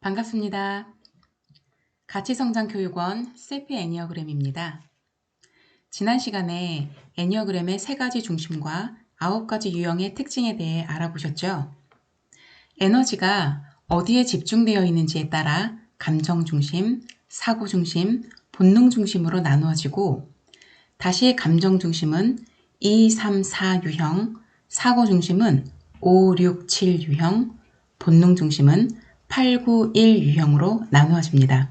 반갑습니다. 가치성장교육원 세피 애니어그램입니다. 지난 시간에 애니어그램의 3가지 중심과 9가지 유형의 특징에 대해 알아보셨죠? 에너지가 어디에 집중되어 있는지에 따라 감정 중심, 사고 중심, 본능 중심으로 나누어지고 다시 감정 중심은 2, 3, 4 유형, 사고 중심은 5, 6, 7 유형, 본능 중심은 8, 9, 1 유형으로 나누어집니다.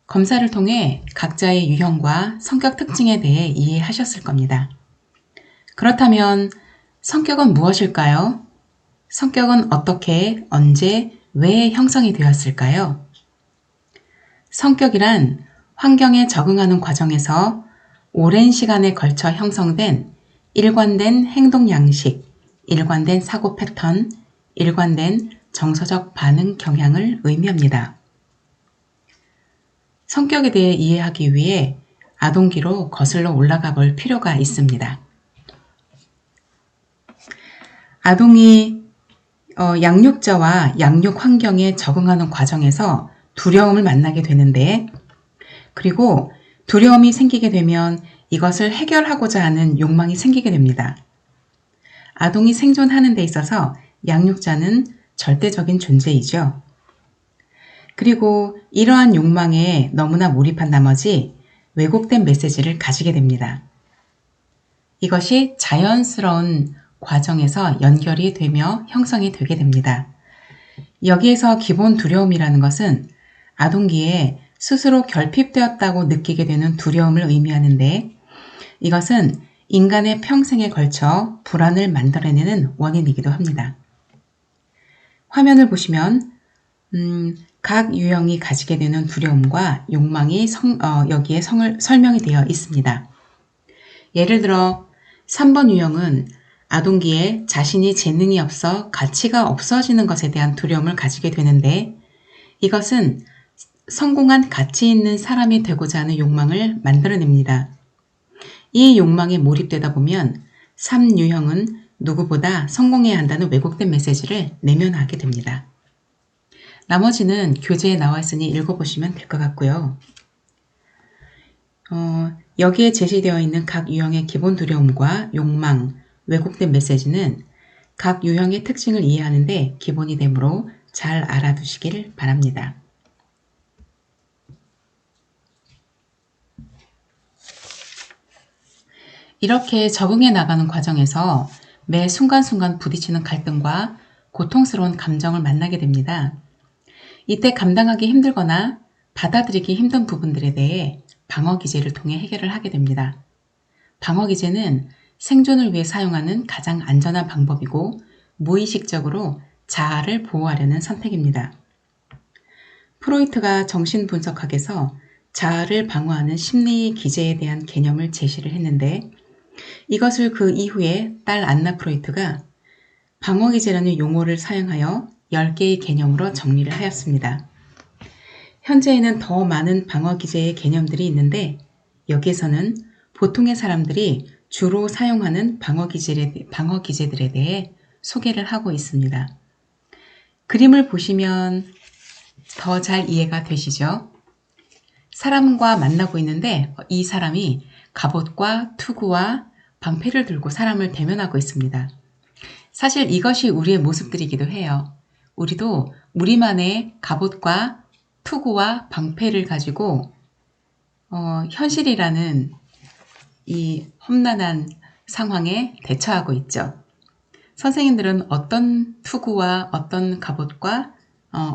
검사를 통해 각자의 유형과 성격 특징에 대해 이해하셨을 겁니다. 그렇다면 성격은 무엇일까요? 성격은 어떻게, 언제, 왜 형성이 되었을까요? 성격이란 환경에 적응하는 과정에서 오랜 시간에 걸쳐 형성된 일관된 행동 양식, 일관된 사고 패턴, 일관된 정서적 반응 경향을 의미합니다. 성격에 대해 이해하기 위해 아동기로 거슬러 올라가 볼 필요가 있습니다. 아동이 양육자와 양육 환경에 적응하는 과정에서 두려움을 만나게 되는데, 그리고 두려움이 생기게 되면 이것을 해결하고자 하는 욕망이 생기게 됩니다. 아동이 생존하는 데 있어서 양육자는 절대적인 존재이죠. 그리고 이러한 욕망에 너무나 몰입한 나머지 왜곡된 메시지를 가지게 됩니다. 이것이 자연스러운 과정에서 연결이 되며 형성이 되게 됩니다. 여기에서 기본 두려움이라는 것은 아동기에 스스로 결핍되었다고 느끼게 되는 두려움을 의미하는데, 이것은 인간의 평생에 걸쳐 불안을 만들어내는 원인이기도 합니다. 화면을 보시면 각 유형이 가지게 되는 두려움과 욕망이 여기에 설명이 되어 있습니다. 예를 들어 3번 유형은 아동기에 자신이 재능이 없어 가치가 없어지는 것에 대한 두려움을 가지게 되는데, 이것은 성공한 가치 있는 사람이 되고자 하는 욕망을 만들어냅니다. 이 욕망에 몰입되다 보면 3유형은 누구보다 성공해야 한다는 왜곡된 메시지를 내면하게 됩니다. 나머지는 교재에 나와 있으니 읽어보시면 될 것 같고요. 여기에 제시되어 있는 각 유형의 기본 두려움과 욕망, 왜곡된 메시지는 각 유형의 특징을 이해하는 데 기본이 되므로 잘 알아두시길 바랍니다. 이렇게 적응해 나가는 과정에서 매 순간순간 부딪히는 갈등과 고통스러운 감정을 만나게 됩니다. 이때 감당하기 힘들거나 받아들이기 힘든 부분들에 대해 방어기제를 통해 해결을 하게 됩니다. 방어기제는 생존을 위해 사용하는 가장 안전한 방법이고 무의식적으로 자아를 보호하려는 선택입니다. 프로이트가 정신분석학에서 자아를 방어하는 심리 기제에 대한 개념을 제시를 했는데, 이것을 그 이후에 딸 안나 프로이트가 방어기제라는 용어를 사용하여 10개의 개념으로 정리를 하였습니다. 현재에는 더 많은 방어기제의 개념들이 있는데, 여기에서는 보통의 사람들이 주로 사용하는 방어기제들에 대해 소개를 하고 있습니다. 그림을 보시면 더 잘 이해가 되시죠? 사람과 만나고 있는데 이 사람이 갑옷과 투구와 방패를 들고 사람을 대면하고 있습니다. 사실 이것이 우리의 모습들이기도 해요. 우리도 우리만의 갑옷과 투구와 방패를 가지고 현실이라는 이 험난한 상황에 대처하고 있죠. 선생님들은 어떤 투구와 어떤 갑옷과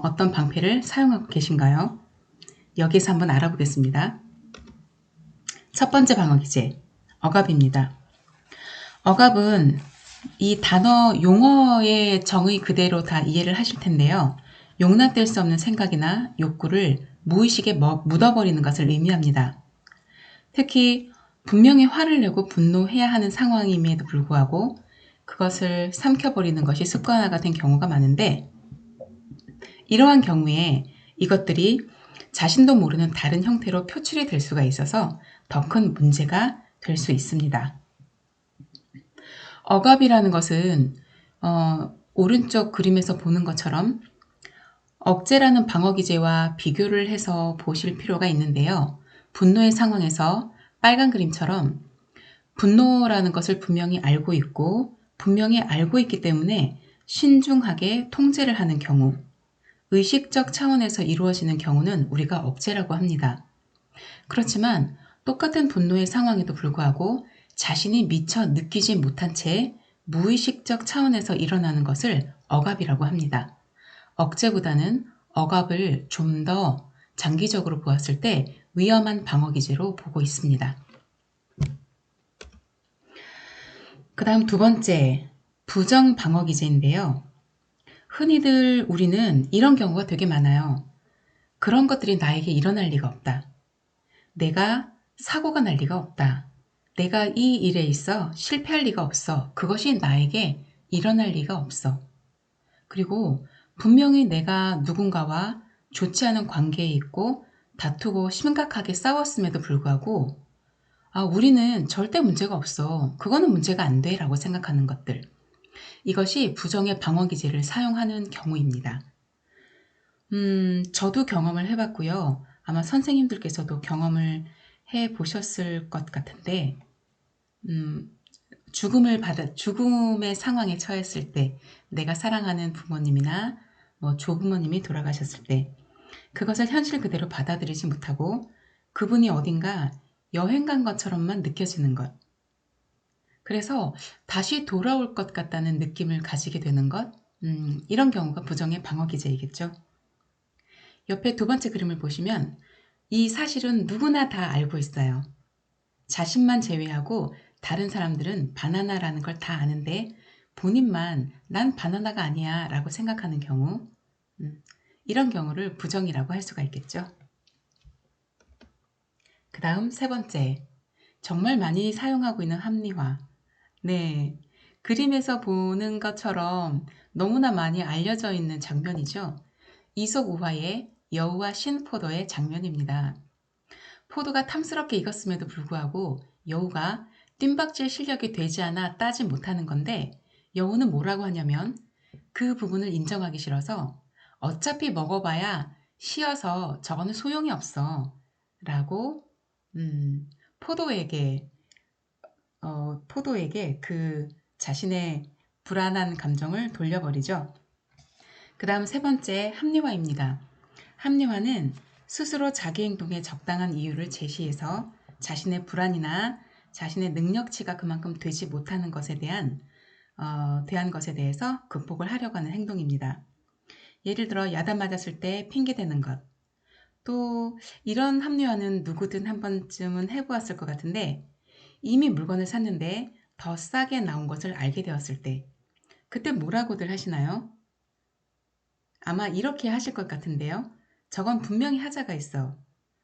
어떤 방패를 사용하고 계신가요? 여기서 한번 알아보겠습니다. 첫 번째 방어기제, 억압입니다. 억압은 이 단어 용어의 정의 그대로 다 이해를 하실 텐데요. 용납될 수 없는 생각이나 욕구를 무의식에 묻어버리는 것을 의미합니다. 특히 분명히 화를 내고 분노해야 하는 상황임에도 불구하고 그것을 삼켜버리는 것이 습관화가 된 경우가 많은데, 이러한 경우에 이것들이 자신도 모르는 다른 형태로 표출이 될 수가 있어서 더 큰 문제가 될 수 있습니다. 억압이라는 것은 오른쪽 그림에서 보는 것처럼 억제라는 방어 기제와 비교를 해서 보실 필요가 있는데요. 분노의 상황에서 빨간 그림처럼 분노라는 것을 분명히 알고 있고 분명히 알고 있기 때문에 신중하게 통제를 하는 경우, 의식적 차원에서 이루어지는 경우는 우리가 억제라고 합니다. 그렇지만 똑같은 분노의 상황에도 불구하고 자신이 미처 느끼지 못한 채 무의식적 차원에서 일어나는 것을 억압이라고 합니다. 억제보다는 억압을 좀 더 장기적으로 보았을 때 위험한 방어 기제로 보고 있습니다. 그 다음 두 번째, 부정 방어 기제인데요. 흔히들 우리는 이런 경우가 되게 많아요. 그런 것들이 나에게 일어날 리가 없다. 내가 사고가 날 리가 없다. 내가 이 일에 있어 실패할 리가 없어. 그것이 나에게 일어날 리가 없어. 그리고 분명히 내가 누군가와 좋지 않은 관계에 있고 다투고 심각하게 싸웠음에도 불구하고 우리는 절대 문제가 없어. 그거는 문제가 안 돼. 라고 생각하는 것들. 이것이 부정의 방어 기제를 사용하는 경우입니다. 저도 경험을 해봤고요. 아마 선생님들께서도 경험을 해보셨을 것 같은데, 음, 죽음의 상황에 처했을 때, 내가 사랑하는 부모님이나 조부모님이 돌아가셨을 때, 그것을 현실 그대로 받아들이지 못하고 그분이 어딘가 여행 간 것처럼만 느껴지는 것. 그래서 다시 돌아올 것 같다는 느낌을 가지게 되는 것. 이런 경우가 부정의 방어 기제이겠죠. 옆에 두 번째 그림을 보시면 이 사실은 누구나 다 알고 있어요. 자신만 제외하고 다른 사람들은 바나나라는 걸 다 아는데 본인만 난 바나나가 아니야 라고 생각하는 경우, 이런 경우를 부정이라고 할 수가 있겠죠. 그 다음 세 번째, 정말 많이 사용하고 있는 합리화. 네, 그림에서 보는 것처럼 너무나 많이 알려져 있는 장면이죠. 이솝 우화의 여우와 신포도의 장면입니다. 포도가 탐스럽게 익었음에도 불구하고 여우가 뜀박질 실력이 되지 않아 따지 못하는 건데 여우는 뭐라고 하냐면 그 부분을 인정하기 싫어서 어차피 먹어봐야 쉬어서 저거는 소용이 없어 라고 포도에게 포도에게 그 자신의 불안한 감정을 돌려버리죠. 그 다음 세 번째 합리화입니다. 합리화는 스스로 자기 행동에 적당한 이유를 제시해서 자신의 불안이나 자신의 능력치가 그만큼 되지 못하는 것에 대한 것에 대해서 극복을 하려고 하는 행동입니다. 예를 들어 야단 맞았을 때 핑계대는 것. 또 이런 합리화는 누구든 한 번쯤은 해보았을 것 같은데 이미 물건을 샀는데 더 싸게 나온 것을 알게 되었을 때 그때 뭐라고들 하시나요? 아마 이렇게 하실 것 같은데요. 저건 분명히 하자가 있어.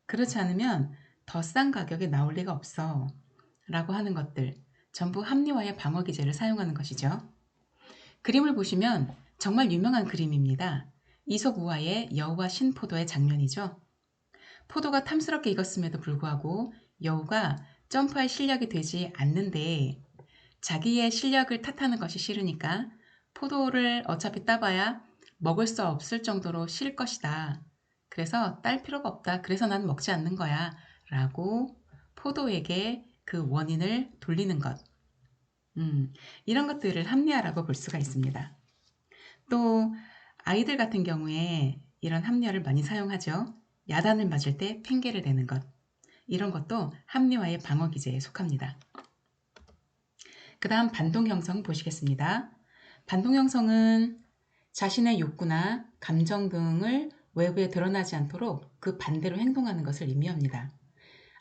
그렇지 않으면 더 싼 가격에 나올 리가 없어. 라고 하는 것들 전부 합리화의 방어 기제를 사용하는 것이죠. 그림을 보시면 정말 유명한 그림입니다. 이솝 우화의 여우와 신포도의 장면이죠. 포도가 탐스럽게 익었음에도 불구하고 여우가 점프할 실력이 되지 않는데 자기의 실력을 탓하는 것이 싫으니까 포도를 어차피 따봐야 먹을 수 없을 정도로 실 것이다. 그래서 딸 필요가 없다. 그래서 난 먹지 않는 거야. 라고 포도에게 그 원인을 돌리는 것. 이런 것들을 합리화라고 볼 수가 있습니다. 또 아이들 같은 경우에 이런 합리화를 많이 사용하죠. 야단을 맞을 때 핑계를 대는 것. 이런 것도 합리화의 방어 기제에 속합니다. 그 다음 반동 형성 보시겠습니다. 반동 형성은 자신의 욕구나 감정 등을 외부에 드러나지 않도록 그 반대로 행동하는 것을 의미합니다.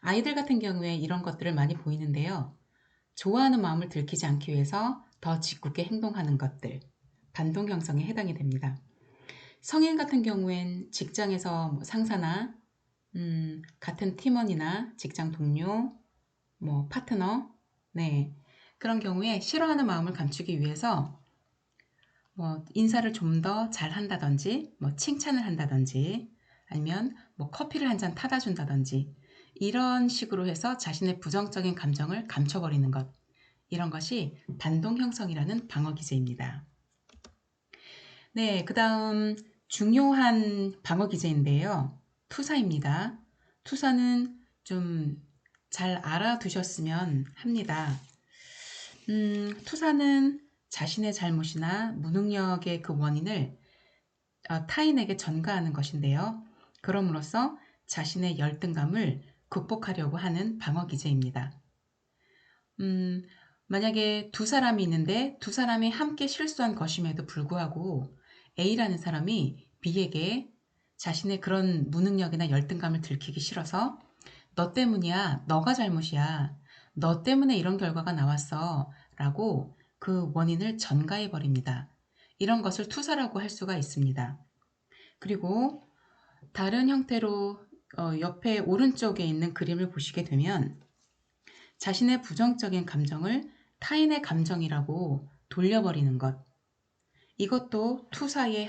아이들 같은 경우에 이런 것들을 많이 보이는데요. 좋아하는 마음을 들키지 않기 위해서 더 짓궂게 행동하는 것들, 반동 형성에 해당이 됩니다. 성인 같은 경우엔 직장에서 상사나 같은 팀원이나 직장 동료, 파트너, 네, 그런 경우에 싫어하는 마음을 감추기 위해서 인사를 좀 더 잘한다든지, 칭찬을 한다든지, 아니면 커피를 한 잔 타다 준다든지, 이런 식으로 해서 자신의 부정적인 감정을 감춰버리는 것. 이런 것이 반동 형성이라는 방어 기제입니다. 네, 그 다음 중요한 방어 기제인데요. 투사입니다. 투사는 좀 잘 알아두셨으면 합니다. 투사는 자신의 잘못이나 무능력의 그 원인을 타인에게 전가하는 것인데요. 그럼으로써 자신의 열등감을 극복하려고 하는 방어 기제입니다. 만약에 두 사람이 있는데 두 사람이 함께 실수한 것임에도 불구하고 A라는 사람이 B에게 자신의 그런 무능력이나 열등감을 들키기 싫어서 너 때문이야, 너가 잘못이야, 너 때문에 이런 결과가 나왔어 라고 그 원인을 전가해 버립니다. 이런 것을 투사라고 할 수가 있습니다. 그리고 다른 형태로 옆에 오른쪽에 있는 그림을 보시게 되면 자신의 부정적인 감정을 타인의 감정이라고 돌려버리는 것. 이것도 투사의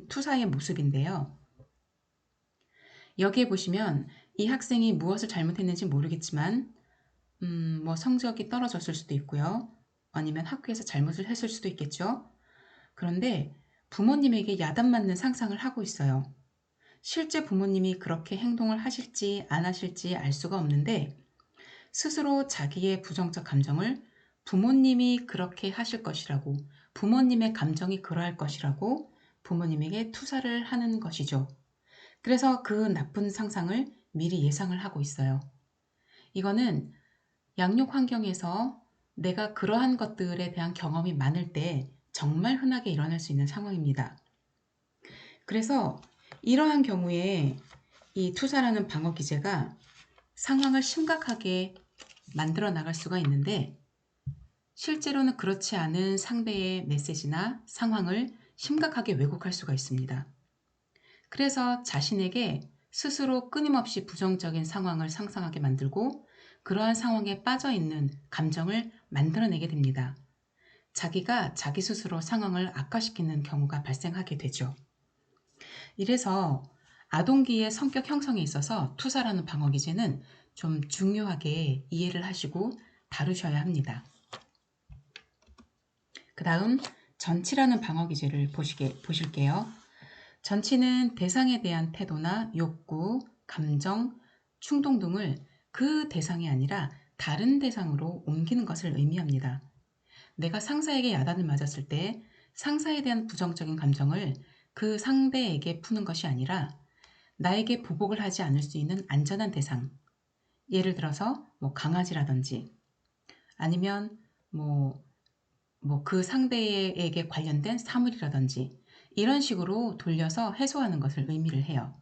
투사의 모습인데요. 여기에 보시면 이 학생이 무엇을 잘못했는지 모르겠지만 뭐 성적이 떨어졌을 수도 있고요. 아니면 학교에서 잘못을 했을 수도 있겠죠. 그런데 부모님에게 야단맞는 상상을 하고 있어요. 실제 부모님이 그렇게 행동을 하실지 안 하실지 알 수가 없는데 스스로 자기의 부정적 감정을 부모님이 그렇게 하실 것이라고, 부모님의 감정이 그러할 것이라고 부모님에게 투사를 하는 것이죠. 그래서 그 나쁜 상상을 미리 예상을 하고 있어요. 이거는 양육 환경에서 내가 그러한 것들에 대한 경험이 많을 때 정말 흔하게 일어날 수 있는 상황입니다. 그래서 이러한 경우에 이 투사라는 방어 기제가 상황을 심각하게 만들어 나갈 수가 있는데 실제로는 그렇지 않은 상대의 메시지나 상황을 심각하게 왜곡할 수가 있습니다. 그래서 자신에게 스스로 끊임없이 부정적인 상황을 상상하게 만들고 그러한 상황에 빠져 있는 감정을 만들어내게 됩니다. 자기가 자기 스스로 상황을 악화시키는 경우가 발생하게 되죠. 이래서 아동기의 성격 형성에 있어서 투사라는 방어 기제는 좀 중요하게 이해를 하시고 다루셔야 합니다. 그 다음 전치라는 방어 기제를 보실게요. 전치는 대상에 대한 태도나 욕구, 감정, 충동 등을 그 대상이 아니라 다른 대상으로 옮기는 것을 의미합니다. 내가 상사에게 야단을 맞았을 때 상사에 대한 부정적인 감정을 그 상대에게 푸는 것이 아니라 나에게 보복을 하지 않을 수 있는 안전한 대상, 예를 들어서 뭐 강아지라든지 아니면 그 상대에게 관련된 사물이라든지 이런 식으로 돌려서 해소하는 것을 의미를 해요.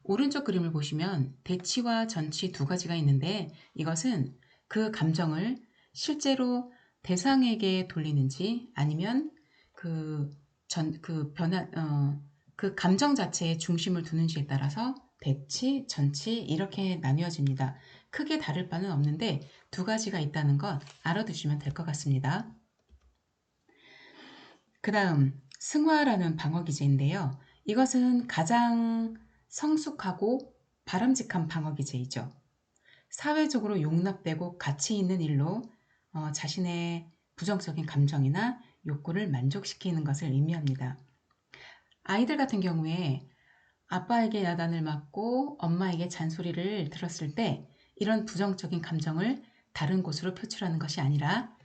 오른쪽 그림을 보시면 대치와 전치 두 가지가 있는데 이것은 그 감정을 실제로 대상에게 돌리는지 아니면 그 감정 자체에 중심을 두는지에 따라서 대치, 전치 이렇게 나뉘어집니다. 크게 다를 바는 없는데 두 가지가 있다는 것 알아두시면 될 것 같습니다. 그 다음 승화라는 방어 기제인데요. 이것은 가장 성숙하고 바람직한 방어 기제이죠. 사회적으로 용납되고 가치 있는 일로 자신의 부정적인 감정이나 욕구를 만족시키는 것을 의미합니다. 아이들 같은 경우에 아빠에게 야단을 맞고 엄마에게 잔소리를 들었을 때 이런 부정적인 감정을 다른 곳으로 표출하는 것이 아니라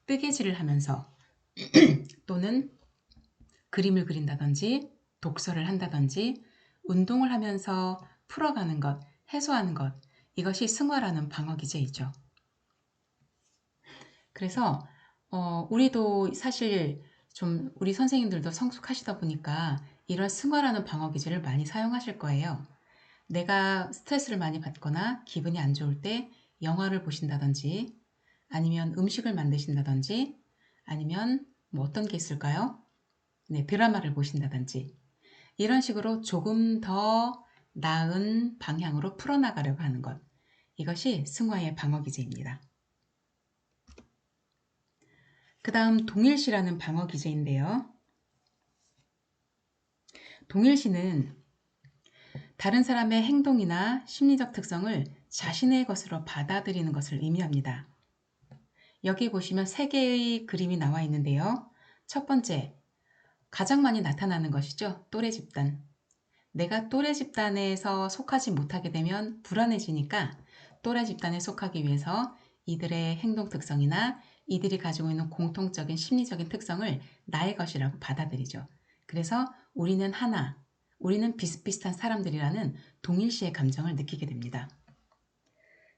뜨개질을 하면서 또는 그림을 그린다든지 독서를 한다든지 운동을 하면서 풀어가는 것, 해소하는 것, 이것이 승화라는 방어 기제이죠. 그래서 우리도 사실 좀 우리 선생님들도 성숙하시다 보니까 이런 승화라는 방어 기제를 많이 사용하실 거예요. 내가 스트레스를 많이 받거나 기분이 안 좋을 때 영화를 보신다든지 아니면 음식을 만드신다든지 아니면 뭐 어떤 게 있을까요? 네, 드라마를 보신다든지 이런 식으로 조금 더 나은 방향으로 풀어나가려고 하는 것. 이것이 승화의 방어 기제입니다. 그 다음 동일시라는 방어 기제인데요. 동일시는 다른 사람의 행동이나 심리적 특성을 자신의 것으로 받아들이는 것을 의미합니다. 여기 보시면 3개의 그림이 나와 있는데요. 첫 번째, 가장 많이 나타나는 것이죠. 또래 집단. 내가 또래 집단에서 속하지 못하게 되면 불안해지니까 또래 집단에 속하기 위해서 이들의 행동 특성이나 이들이 가지고 있는 공통적인 심리적인 특성을 나의 것이라고 받아들이죠. 그래서 우리는 하나, 우리는 비슷비슷한 사람들이라는 동일시의 감정을 느끼게 됩니다.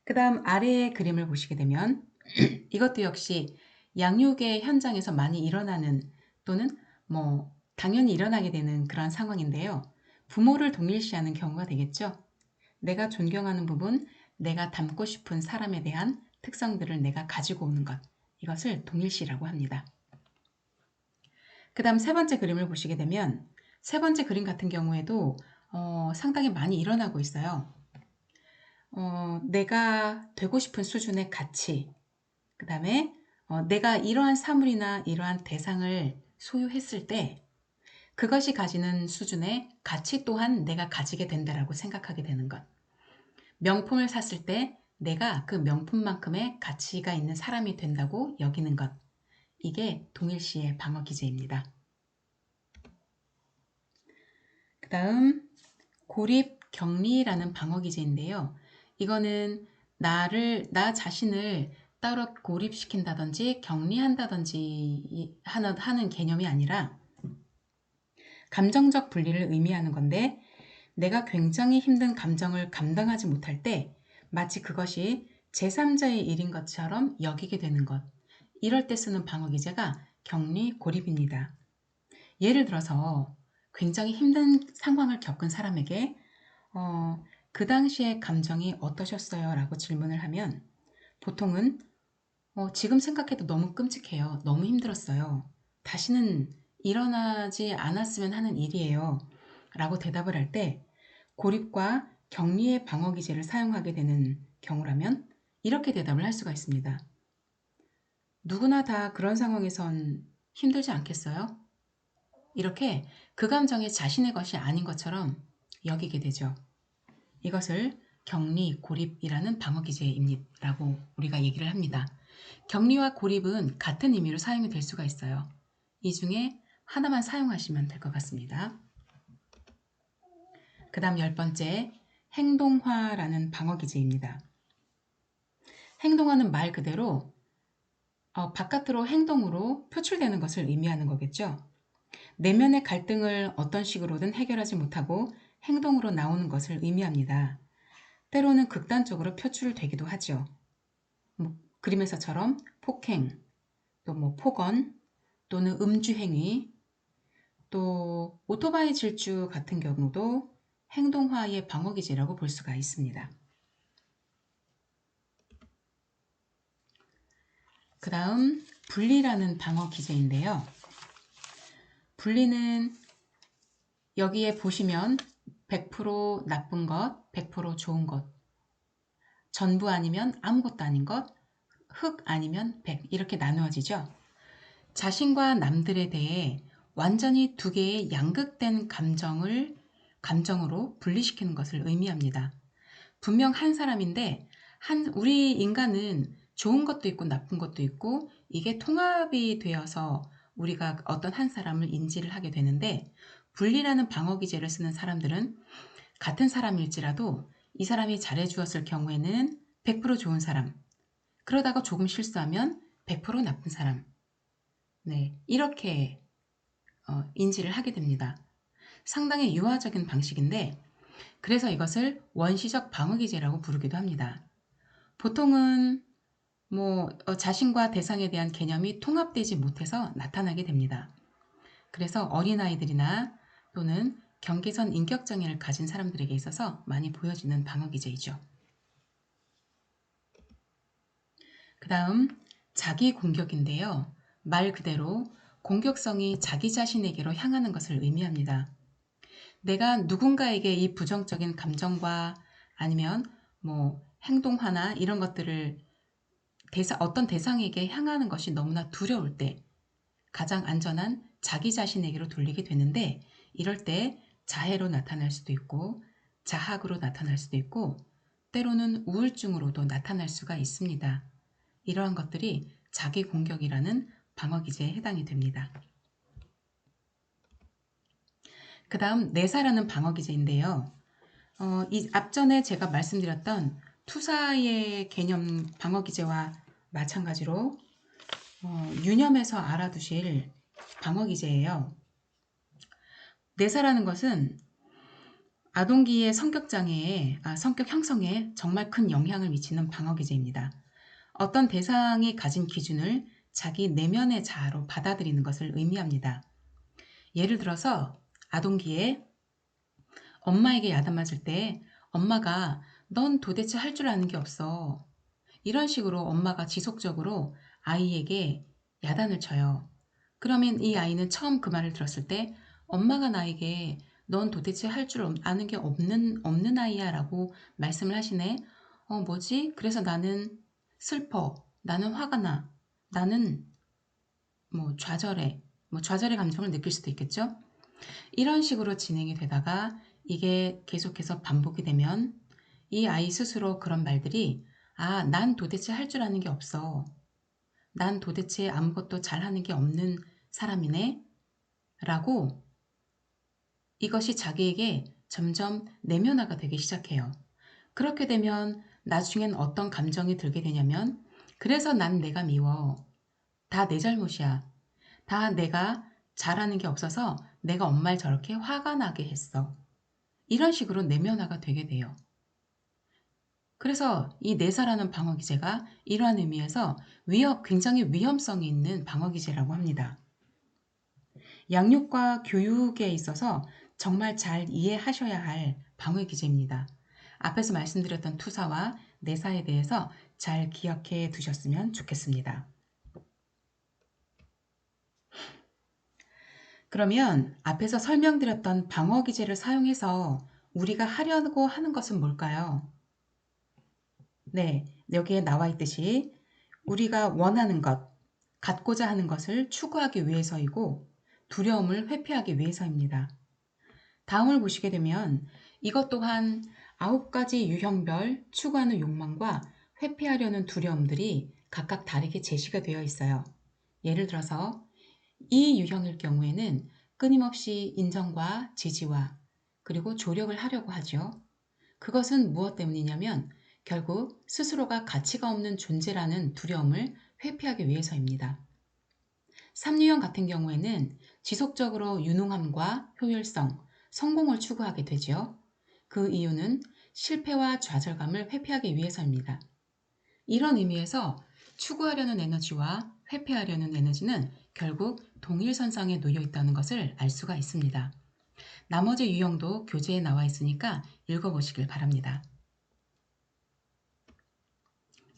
그 다음 아래의 그림을 보시게 되면 이것도 역시 양육의 현장에서 많이 일어나는 또는 당연히 일어나게 되는 그런 상황인데요. 부모를 동일시하는 경우가 되겠죠. 내가 존경하는 부분, 내가 닮고 싶은 사람에 대한 특성들을 내가 가지고 오는 것, 이것을 동일시라고 합니다. 그 다음 세 번째 그림을 보시게 되면 세 번째 그림 같은 경우에도 상당히 많이 일어나고 있어요. 내가 되고 싶은 수준의 가치, 그 다음에 내가 이러한 사물이나 이러한 대상을 소유했을 때 그것이 가지는 수준의 가치 또한 내가 가지게 된다라고 생각하게 되는 것. 명품을 샀을 때 내가 그 명품만큼의 가치가 있는 사람이 된다고 여기는 것. 이게 동일시의 방어 기제입니다. 그 다음 고립 격리라는 방어 기제인데요. 이거는 나 자신을 따로 고립시킨다든지 격리한다든지 하는 개념이 아니라 감정적 분리를 의미하는 건데 내가 굉장히 힘든 감정을 감당하지 못할 때 마치 그것이 제3자의 일인 것처럼 여기게 되는 것. 이럴 때 쓰는 방어 기제가 격리, 고립입니다. 예를 들어서 굉장히 힘든 상황을 겪은 사람에게 그 당시의 감정이 어떠셨어요? 라고 질문을 하면 보통은 지금 생각해도 너무 끔찍해요. 너무 힘들었어요. 다시는 일어나지 않았으면 하는 일이에요. 라고 대답을 할 때 고립과 격리의 방어 기제를 사용하게 되는 경우라면 이렇게 대답을 할 수가 있습니다. 누구나 다 그런 상황에선 힘들지 않겠어요? 이렇게 그 감정이 자신의 것이 아닌 것처럼 여기게 되죠. 이것을 격리, 고립이라는 방어 기제라고 우리가 얘기를 합니다. 격리와 고립은 같은 의미로 사용이 될 수가 있어요. 이 중에 하나만 사용하시면 될 것 같습니다. 그 다음 10번째, 행동화라는 방어 기제입니다. 행동화는 말 그대로 바깥으로 행동으로 표출되는 것을 의미하는 거겠죠. 내면의 갈등을 어떤 식으로든 해결하지 못하고 행동으로 나오는 것을 의미합니다. 때로는 극단적으로 표출되기도 하죠. 그림에서처럼 폭행, 또 폭언, 또는 음주행위, 또 오토바이 질주 같은 경우도 행동화의 방어기제라고 볼 수가 있습니다. 그 다음 분리라는 방어기제인데요. 분리는 여기에 보시면 100% 나쁜 것, 100% 좋은 것, 전부 아니면 아무것도 아닌 것, 흑 아니면 백 이렇게 나누어지죠. 자신과 남들에 대해 완전히 두 개의 양극된 감정으로 분리시키는 것을 의미합니다. 분명 한 사람인데 우리 인간은 좋은 것도 있고 나쁜 것도 있고 이게 통합이 되어서 우리가 어떤 한 사람을 인지를 하게 되는데 분리라는 방어 기제를 쓰는 사람들은 같은 사람일지라도 이 사람이 잘해주었을 경우에는 100% 좋은 사람, 그러다가 조금 실수하면 100% 나쁜 사람. 네, 이렇게 인지를 하게 됩니다. 상당히 유화적인 방식인데 그래서 이것을 원시적 방어기제라고 부르기도 합니다. 보통은 자신과 대상에 대한 개념이 통합되지 못해서 나타나게 됩니다. 그래서 어린아이들이나 또는 경계선 인격장애를 가진 사람들에게 있어서 많이 보여지는 방어기제이죠. 그 다음 자기 공격인데요. 말 그대로 공격성이 자기 자신에게로 향하는 것을 의미합니다. 내가 누군가에게 이 부정적인 감정과 아니면 행동화나 이런 것들을 어떤 대상에게 향하는 것이 너무나 두려울 때 가장 안전한 자기 자신에게로 돌리게 되는데 이럴 때 자해로 나타날 수도 있고 자학으로 나타날 수도 있고 때로는 우울증으로도 나타날 수가 있습니다. 이러한 것들이 자기 공격이라는 방어 기제에 해당이 됩니다. 그 다음 내사라는 방어 기제인데요. 이 앞전에 제가 말씀드렸던 투사의 개념 방어 기제와 마찬가지로 유념해서 알아두실 방어 기제예요. 내사라는 것은 아동기의 성격 장애에, 성격 형성에 정말 큰 영향을 미치는 방어 기제입니다. 어떤 대상이 가진 기준을 자기 내면의 자아로 받아들이는 것을 의미합니다. 예를 들어서 아동기에 엄마에게 야단맞을 때 엄마가 넌 도대체 할 줄 아는 게 없어. 이런 식으로 엄마가 지속적으로 아이에게 야단을 쳐요. 그러면 이 아이는 처음 그 말을 들었을 때 엄마가 나에게 넌 도대체 할 줄 아는 게 없는 아이야 라고 말씀을 하시네. 뭐지? 그래서 나는 슬퍼. 나는 화가 나. 나는 좌절해. 좌절의 감정을 느낄 수도 있겠죠? 이런 식으로 진행이 되다가 이게 계속해서 반복이 되면 이 아이 스스로 그런 말들이 난 도대체 할 줄 아는 게 없어. 난 도대체 아무것도 잘하는 게 없는 사람이네. 라고 이것이 자기에게 점점 내면화가 되기 시작해요. 그렇게 되면 나중엔 어떤 감정이 들게 되냐면 그래서 난 내가 미워. 다 내 잘못이야. 다 내가 잘하는 게 없어서 내가 엄마를 저렇게 화가 나게 했어. 이런 식으로 내면화가 되게 돼요. 그래서 이 내사라는 방어 기제가 이러한 의미에서 굉장히 위험성이 있는 방어 기제라고 합니다. 양육과 교육에 있어서 정말 잘 이해하셔야 할 방어 기제입니다. 앞에서 말씀드렸던 투사와 내사에 대해서 잘 기억해 두셨으면 좋겠습니다. 그러면 앞에서 설명드렸던 방어 기제를 사용해서 우리가 하려고 하는 것은 뭘까요? 네, 여기에 나와 있듯이 우리가 원하는 것, 갖고자 하는 것을 추구하기 위해서이고 두려움을 회피하기 위해서입니다. 다음을 보시게 되면 이것 또한 9가지 유형별 추구하는 욕망과 회피하려는 두려움들이 각각 다르게 제시가 되어 있어요. 예를 들어서 이 유형일 경우에는 끊임없이 인정과 지지와 그리고 조력을 하려고 하죠. 그것은 무엇 때문이냐면 결국 스스로가 가치가 없는 존재라는 두려움을 회피하기 위해서입니다. 3유형 같은 경우에는 지속적으로 유능함과 효율성, 성공을 추구하게 되죠. 그 이유는 실패와 좌절감을 회피하기 위해서입니다. 이런 의미에서 추구하려는 에너지와 회피하려는 에너지는 결국 동일선상에 놓여 있다는 것을 알 수가 있습니다. 나머지 유형도 교재에 나와 있으니까 읽어보시길 바랍니다.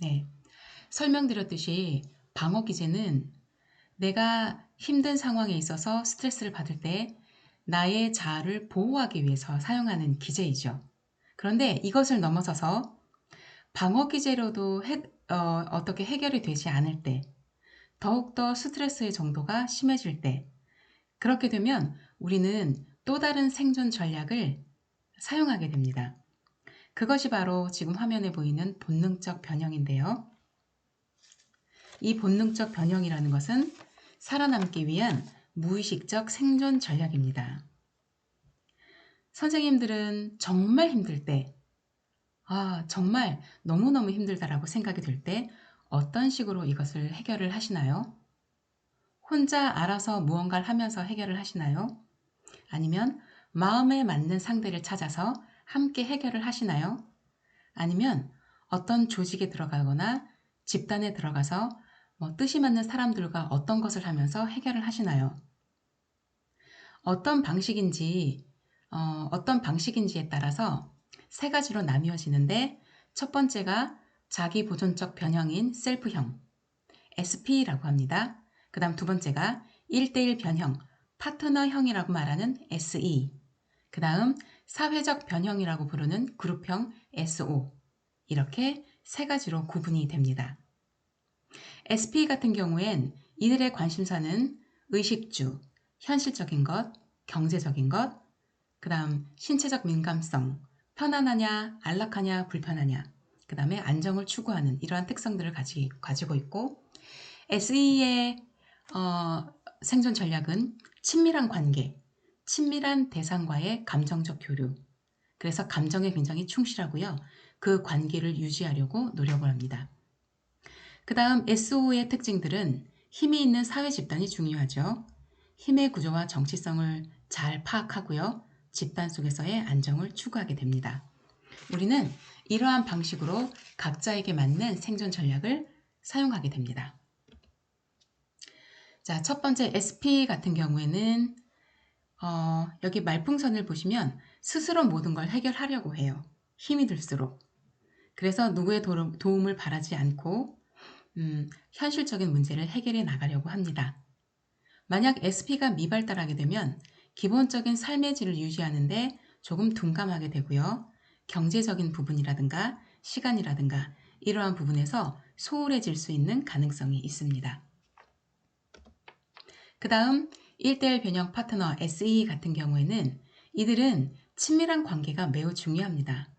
네, 설명드렸듯이 방어 기제는 내가 힘든 상황에 있어서 스트레스를 받을 때 나의 자아를 보호하기 위해서 사용하는 기제이죠. 그런데 이것을 넘어서서 방어 기제로도 어떻게 해결이 되지 않을 때, 더욱더 스트레스의 정도가 심해질 때, 그렇게 되면 우리는 또 다른 생존 전략을 사용하게 됩니다. 그것이 바로 지금 화면에 보이는 본능적 변형인데요. 이 본능적 변형이라는 것은 살아남기 위한 무의식적 생존 전략입니다. 선생님들은 정말 힘들 때, 정말 너무너무 힘들다라고 생각이 들 때 어떤 식으로 이것을 해결을 하시나요? 혼자 알아서 무언가를 하면서 해결을 하시나요? 아니면 마음에 맞는 상대를 찾아서 함께 해결을 하시나요? 아니면 어떤 조직에 들어가거나 집단에 들어가서 뜻이 맞는 사람들과 어떤 것을 하면서 해결을 하시나요? 어떤 방식인지에 따라서 세 가지로 나뉘어지는데 첫 번째가 자기 보존적 변형인 셀프형, SP라고 합니다. 그 다음 두 번째가 1대1 변형, 파트너형이라고 말하는 SE, 그 다음 사회적 변형이라고 부르는 그룹형 SO, 이렇게 세 가지로 구분이 됩니다. SP 같은 경우엔 이들의 관심사는 의식주, 현실적인 것, 경제적인 것, 그 다음 신체적 민감성, 편안하냐, 안락하냐, 불편하냐, 그 다음에 안정을 추구하는 이러한 특성들을 가지고 있고 SE의 생존 전략은 친밀한 관계, 친밀한 대상과의 감정적 교류. 그래서 감정에 굉장히 충실하고요. 그 관계를 유지하려고 노력을 합니다. 그 다음 SO의 특징들은 힘이 있는 사회 집단이 중요하죠. 힘의 구조와 정치성을 잘 파악하고요. 집단 속에서의 안정을 추구하게 됩니다. 우리는 이러한 방식으로 각자에게 맞는 생존 전략을 사용하게 됩니다. 자, 첫 번째 SP 같은 경우에는 여기 말풍선을 보시면 스스로 모든 걸 해결하려고 해요. 힘이 들수록. 그래서 누구의 도움을 바라지 않고 현실적인 문제를 해결해 나가려고 합니다. 만약 SP가 미발달하게 되면 기본적인 삶의 질을 유지하는데 조금 둔감하게 되고요. 경제적인 부분이라든가 시간이라든가 이러한 부분에서 소홀해질 수 있는 가능성이 있습니다. 그 다음 1대1 변형 파트너 SE 같은 경우에는 이들은 친밀한 관계가 매우 중요합니다.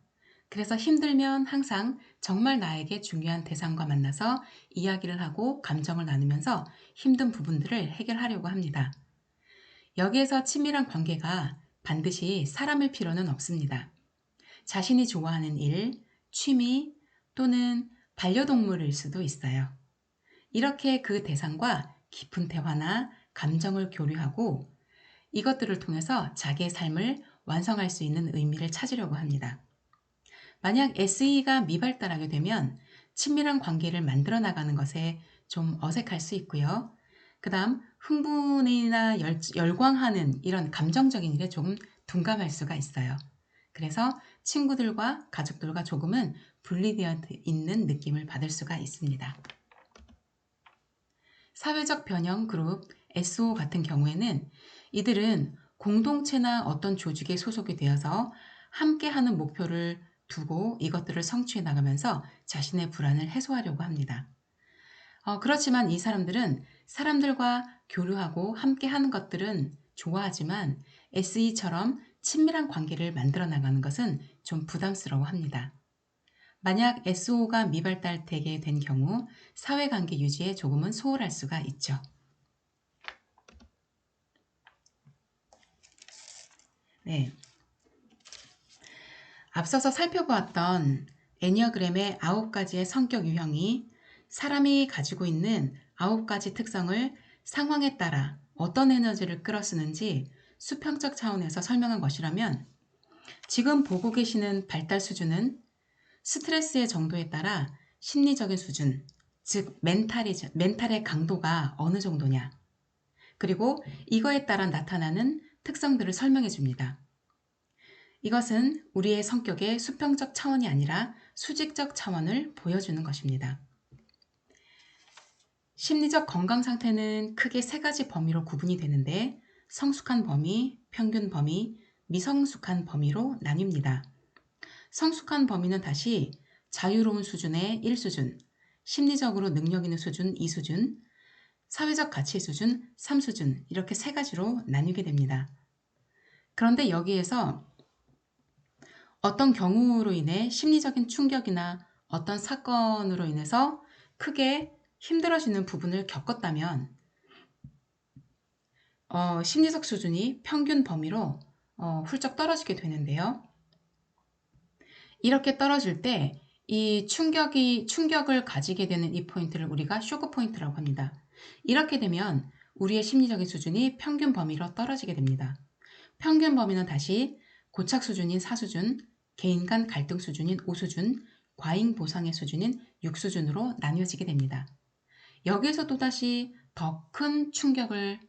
그래서 힘들면 항상 정말 나에게 중요한 대상과 만나서 이야기를 하고 감정을 나누면서 힘든 부분들을 해결하려고 합니다. 여기에서 친밀한 관계가 반드시 사람일 필요는 없습니다. 자신이 좋아하는 일, 취미 또는 반려동물일 수도 있어요. 이렇게 그 대상과 깊은 대화나 감정을 교류하고 이것들을 통해서 자기의 삶을 완성할 수 있는 의미를 찾으려고 합니다. 만약 SE가 미발달하게 되면 친밀한 관계를 만들어 나가는 것에 좀 어색할 수 있고요. 그 다음 흥분이나 열광하는 이런 감정적인 일에 조금 둔감할 수가 있어요. 그래서 친구들과 가족들과 조금은 분리되어 있는 느낌을 받을 수가 있습니다. 사회적 변형 그룹 SO 같은 경우에는 이들은 공동체나 어떤 조직에 소속이 되어서 함께하는 목표를 두고 이것들을 성취해 나가면서 자신의 불안을 해소하려고 합니다. 그렇지만 이 사람들은 사람들과 교류하고 함께하는 것들은 좋아하지만 SE처럼 친밀한 관계를 만들어 나가는 것은 좀 부담스러워 합니다. 만약 SO가 미발달되게 된 경우 사회관계 유지에 조금은 소홀할 수가 있죠. 네. 앞서서 살펴보았던 애니어그램의 9가지의 성격 유형이 사람이 가지고 있는 9가지 특성을 상황에 따라 어떤 에너지를 끌어쓰는지 수평적 차원에서 설명한 것이라면 지금 보고 계시는 발달 수준은 스트레스의 정도에 따라 심리적인 수준, 즉 멘탈의 강도가 어느 정도냐, 그리고 이거에 따라 나타나는 특성들을 설명해 줍니다. 이것은 우리의 성격의 수평적 차원이 아니라 수직적 차원을 보여주는 것입니다. 심리적 건강 상태는 크게 3가지 범위로 구분이 되는데 성숙한 범위, 평균 범위, 미성숙한 범위로 나뉩니다. 성숙한 범위는 다시 자유로운 수준의 1수준, 심리적으로 능력 있는 수준 2수준, 사회적 가치 수준 3수준 이렇게 3가지로 나뉘게 됩니다. 그런데 여기에서 어떤 경우로 인해 심리적인 충격이나 어떤 사건으로 인해서 크게 힘들어지는 부분을 겪었다면 심리적 수준이 평균 범위로 훌쩍 떨어지게 되는데요. 이렇게 떨어질 때 이 충격을 가지게 되는 이 포인트를 우리가 쇼크 포인트라고 합니다. 이렇게 되면 우리의 심리적인 수준이 평균 범위로 떨어지게 됩니다. 평균 범위는 다시 고착 수준인 4수준, 개인 간 갈등 수준인 5수준, 과잉 보상의 수준인 6수준으로 나뉘어지게 됩니다. 여기에서 또다시 더 큰 충격을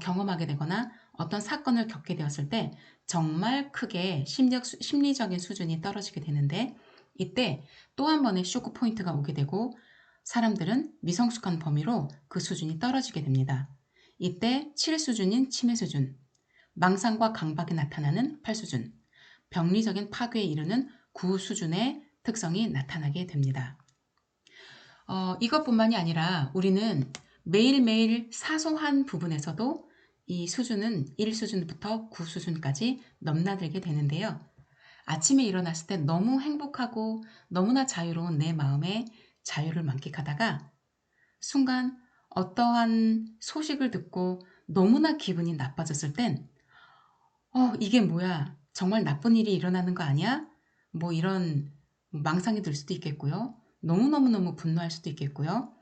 경험하게 되거나 어떤 사건을 겪게 되었을 때 정말 크게 심리적인 수준이 떨어지게 되는데 이때 또 한 번의 쇼크 포인트가 오게 되고 사람들은 미성숙한 범위로 그 수준이 떨어지게 됩니다. 이때 7수준인 치매 수준, 망상과 강박이 나타나는 8수준, 병리적인 파괴에 이르는 9수준의 특성이 나타나게 됩니다. 이것뿐만이 아니라 우리는 매일매일 사소한 부분에서도 이 수준은 1수준부터 9수준까지 넘나들게 되는데요. 아침에 일어났을 때 너무 행복하고 너무나 자유로운 내 마음의 자유를 만끽하다가 순간 어떠한 소식을 듣고 너무나 기분이 나빠졌을 땐 이게 뭐야? 정말 나쁜 일이 일어나는 거 아니야? 뭐 이런 망상이 들 수도 있겠고요. 너무너무너무 분노할 수도 있겠고요.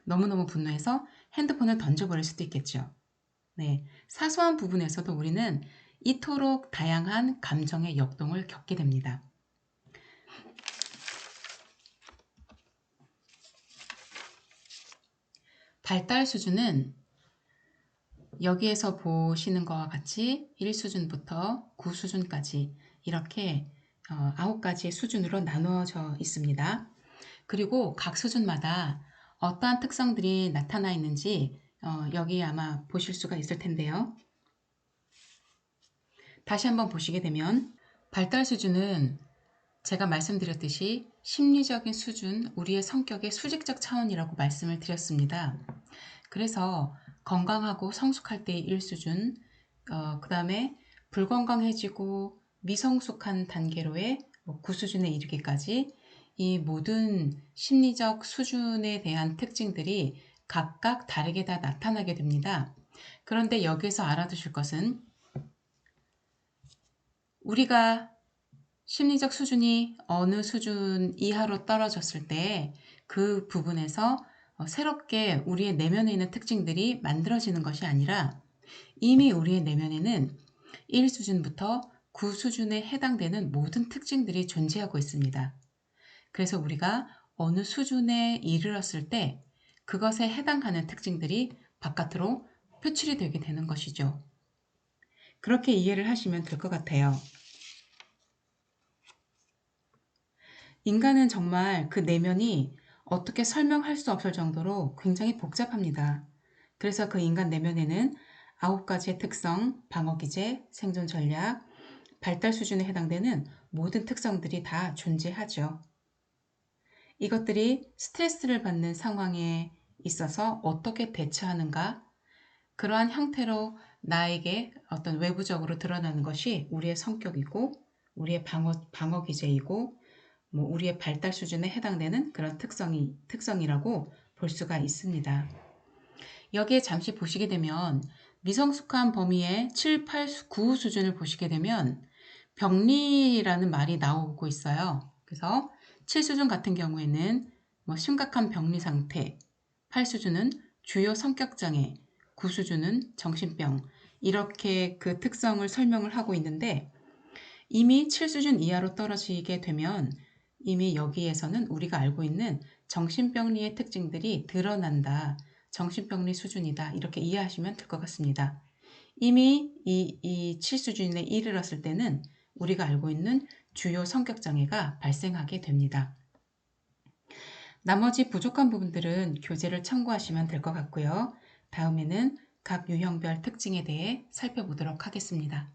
너무너무 분노해서 핸드폰을 던져버릴 수도 있겠죠. 네. 사소한 부분에서도 우리는 이토록 다양한 감정의 역동을 겪게 됩니다. 발달 수준은 여기에서 보시는 것과 같이 1수준부터 9수준까지 이렇게 9가지의 수준으로 나누어져 있습니다. 그리고 각 수준마다 어떠한 특성들이 나타나 있는지 여기 아마 보실 수가 있을 텐데요. 다시 한번 보시게 되면 발달 수준은 제가 말씀드렸듯이 심리적인 수준, 우리의 성격의 수직적 차원이라고 말씀을 드렸습니다. 그래서 건강하고 성숙할 때의 1수준, 그 다음에 불건강해지고 미성숙한 단계로의 9수준에 이르기까지 이 모든 심리적 수준에 대한 특징들이 각각 다르게 다 나타나게 됩니다. 그런데 여기서 알아두실 것은 우리가 심리적 수준이 어느 수준 이하로 떨어졌을 때 그 부분에서 새롭게 우리의 내면에 있는 특징들이 만들어지는 것이 아니라 이미 우리의 내면에는 1수준부터 9수준에 해당되는 모든 특징들이 존재하고 있습니다. 그래서 우리가 어느 수준에 이르렀을 때 그것에 해당하는 특징들이 바깥으로 표출이 되게 되는 것이죠. 그렇게 이해를 하시면 될 것 같아요. 인간은 정말 그 내면이 어떻게 설명할 수 없을 정도로 굉장히 복잡합니다. 그래서 그 인간 내면에는 9가지의 특성, 방어기제, 생존 전략, 발달 수준에 해당되는 모든 특성들이 다 존재하죠. 이것들이 스트레스를 받는 상황에 있어서 어떻게 대처하는가, 그러한 형태로 나에게 어떤 외부적으로 드러나는 것이 우리의 성격이고 우리의 방어 기제이고 우리의 발달 수준에 해당되는 그런 특성이라고 볼 수가 있습니다. 여기에 잠시 보시게 되면 미성숙한 범위의 7, 8, 9 수준을 보시게 되면 병리라는 말이 나오고 있어요. 그래서 7수준 같은 경우에는 심각한 병리 상태, 8수준은 주요 성격장애, 9수준은 정신병, 이렇게 그 특성을 설명을 하고 있는데 이미 7수준 이하로 떨어지게 되면 이미 여기에서는 우리가 알고 있는 정신병리의 특징들이 드러난다. 정신병리 수준이다. 이렇게 이해하시면 될 것 같습니다. 이미 이 7수준에 이르렀을 때는 우리가 알고 있는 주요 성격장애가 발생하게 됩니다. 나머지 부족한 부분들은 교재를 참고하시면 될 것 같고요. 다음에는 각 유형별 특징에 대해 살펴보도록 하겠습니다.